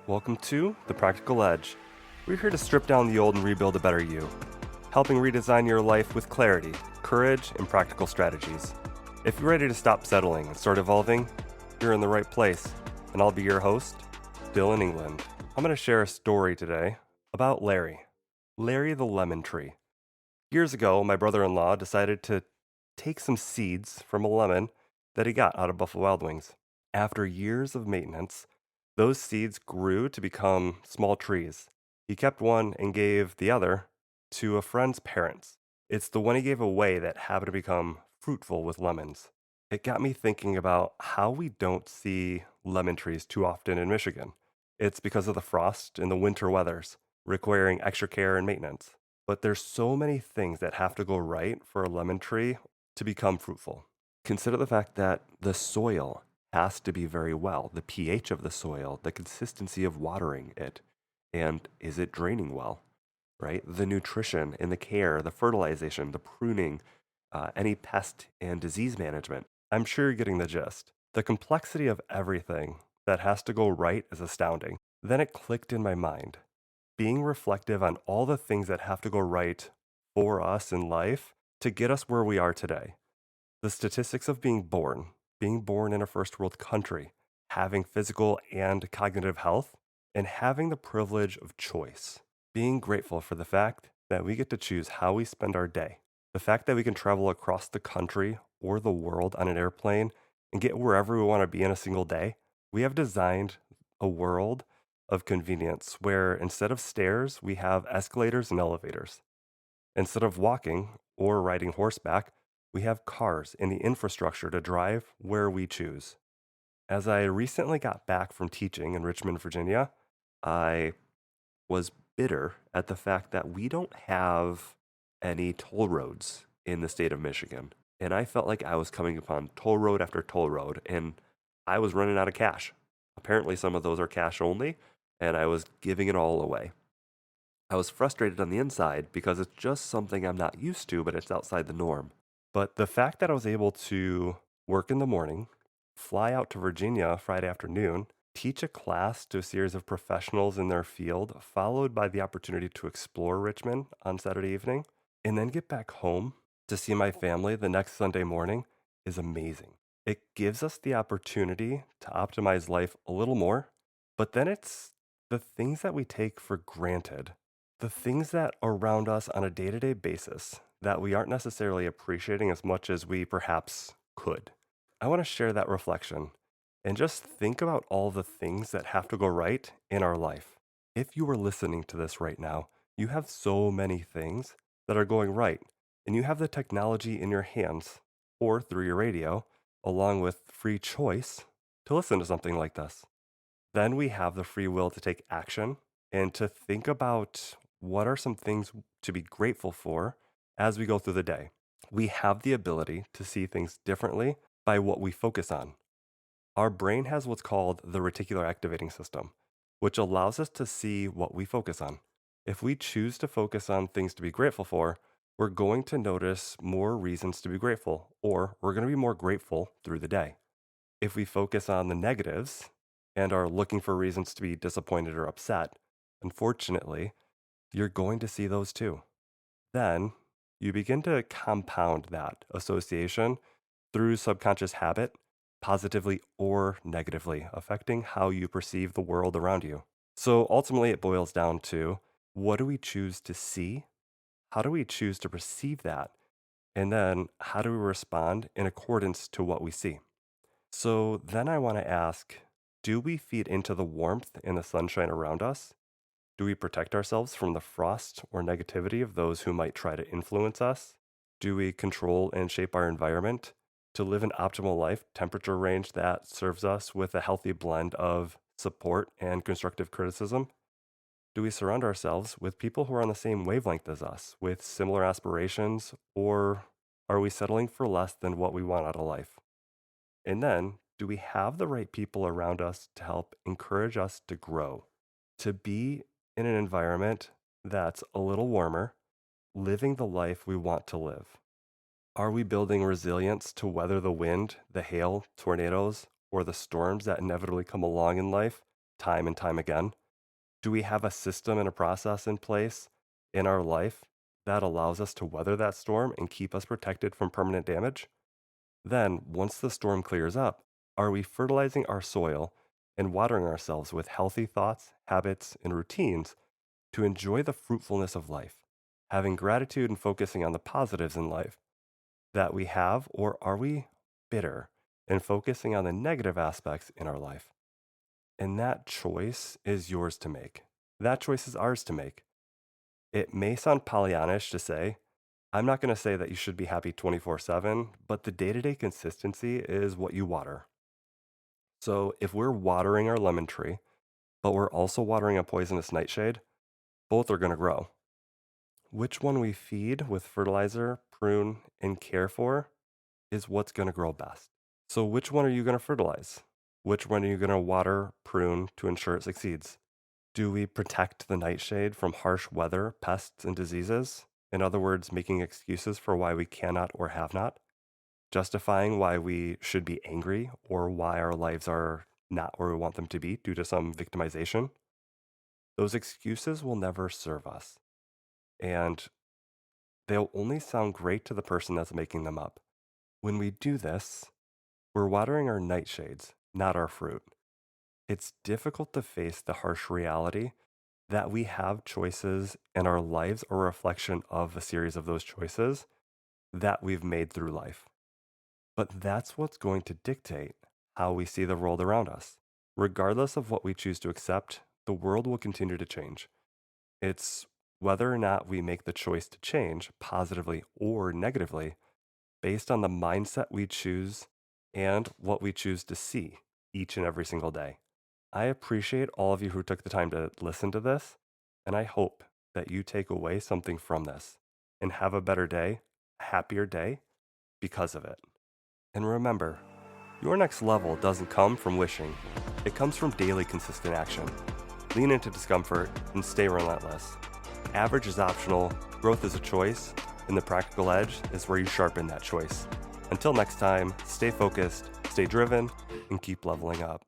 Welcome to The Practical Edge. We're here to strip down the old and rebuild a better you, helping redesign your life with clarity, courage, and practical strategies. If you're ready to stop settling and start evolving, you're in the right place, and I'll be your host, Bill in England. I'm going to share a story today about Larry the lemon tree. Years ago, my brother-in-law decided to take some seeds from a lemon that he got out of Buffalo Wild Wings. After years of maintenance, those seeds grew to become small trees. He kept one and gave the other to a friend's parents. It's the one he gave away that happened to become fruitful with lemons. It got me thinking about how we don't see lemon trees too often in Michigan. It's because of the frost and the winter weathers, requiring extra care and maintenance. But there's so many things that have to go right for a lemon tree to become fruitful. Consider the fact that the soil has to be very well, the pH of the soil, the consistency of watering it, and is it draining well, right? The nutrition and the care, the fertilization, the pruning, any pest and disease management. I'm sure you're getting the gist. The complexity of everything that has to go right is astounding. Then it clicked in my mind. Being reflective on all the things that have to go right for us in life to get us where we are today. The statistics of being born in a first world country, having physical and cognitive health, and having the privilege of choice. Being grateful for the fact that we get to choose how we spend our day. The fact that we can travel across the country or the world on an airplane and get wherever we want to be in a single day. We have designed a world of convenience where instead of stairs, we have escalators and elevators. Instead of walking or riding horseback, we have cars and the infrastructure to drive where we choose. As I recently got back from teaching in Richmond, Virginia, I was bitter at the fact that we don't have any toll roads in the state of Michigan. And I felt like I was coming upon toll road after toll road, and I was running out of cash. Apparently, some of those are cash only, and I was giving it all away. I was frustrated on the inside because it's just something I'm not used to, but it's outside the norm. But the fact that I was able to work in the morning, fly out to Virginia Friday afternoon, teach a class to a series of professionals in their field, followed by the opportunity to explore Richmond on Saturday evening, and then get back home to see my family the next Sunday morning is amazing. It gives us the opportunity to optimize life a little more, but then it's the things that we take for granted, the things that are around us on a day to day basis that we aren't necessarily appreciating as much as we perhaps could. I want to share that reflection and just think about all the things that have to go right in our life. If you are listening to this right now, you have so many things that are going right, and you have the technology in your hands or through your radio, along with free choice, to listen to something like this. Then we have the free will to take action and to think about what are some things to be grateful for as we go through the day. We have the ability to see things differently by what we focus on. Our brain has what's called the reticular activating system, which allows us to see what we focus on. If we choose to focus on things to be grateful for, we're going to notice more reasons to be grateful, or we're going to be more grateful through the day. If we focus on the negatives and are looking for reasons to be disappointed or upset, unfortunately, you're going to see those too. Then you begin to compound that association through subconscious habit, positively or negatively, affecting how you perceive the world around you. So ultimately, it boils down to what do we choose to see? How do we choose to perceive that? And then how do we respond in accordance to what we see? So then I want to ask, do we feed into the warmth and the sunshine around us? Do we protect ourselves from the frost or negativity of those who might try to influence us? Do we control and shape our environment to live an optimal life temperature range that serves us with a healthy blend of support and constructive criticism? Do we surround ourselves with people who are on the same wavelength as us, with similar aspirations, or are we settling for less than what we want out of life? And then, do we have the right people around us to help encourage us to grow, to be in an environment that's a little warmer, living the life we want to live? Are we building resilience to weather the wind, the hail, tornadoes, or the storms that inevitably come along in life time and time again? Do we have a system and a process in place in our life that allows us to weather that storm and keep us protected from permanent damage? Then, once the storm clears up, are we fertilizing our soil and watering ourselves with healthy thoughts, habits, and routines to enjoy the fruitfulness of life, having gratitude and focusing on the positives in life that we have, or are we bitter and focusing on the negative aspects in our life? And that choice is yours to make. That choice is ours to make. It may sound Pollyannish to say, I'm not going to say that you should be happy 24/7, but the day to day consistency is what you water. So if we're watering our lemon tree, but we're also watering a poisonous nightshade, both are going to grow. Which one we feed with fertilizer, prune, and care for is what's going to grow best. So, which one are you going to fertilize? Which one are you going to water, prune to ensure it succeeds? Do we protect the nightshade from harsh weather, pests, and diseases? In other words, making excuses for why we cannot or have not, justifying why we should be angry or why our lives are not where we want them to be due to some victimization. Those excuses will never serve us, and they'll only sound great to the person that's making them up. When we do this, we're watering our nightshades, not our fruit. It's difficult to face the harsh reality that we have choices and our lives are a reflection of a series of those choices that we've made through life. But that's what's going to dictate how we see the world around us. Regardless of what we choose to accept, the world will continue to change. It's whether or not we make the choice to change positively or negatively based on the mindset we choose and what we choose to see each and every single day. I appreciate all of you who took the time to listen to this, and I hope that you take away something from this and have a better day, a happier day because of it. And remember, your next level doesn't come from wishing, it comes from daily consistent action. Lean into discomfort and stay relentless. Average is optional, growth is a choice, and the practical edge is where you sharpen that choice. Until next time, stay focused, stay driven, and keep leveling up.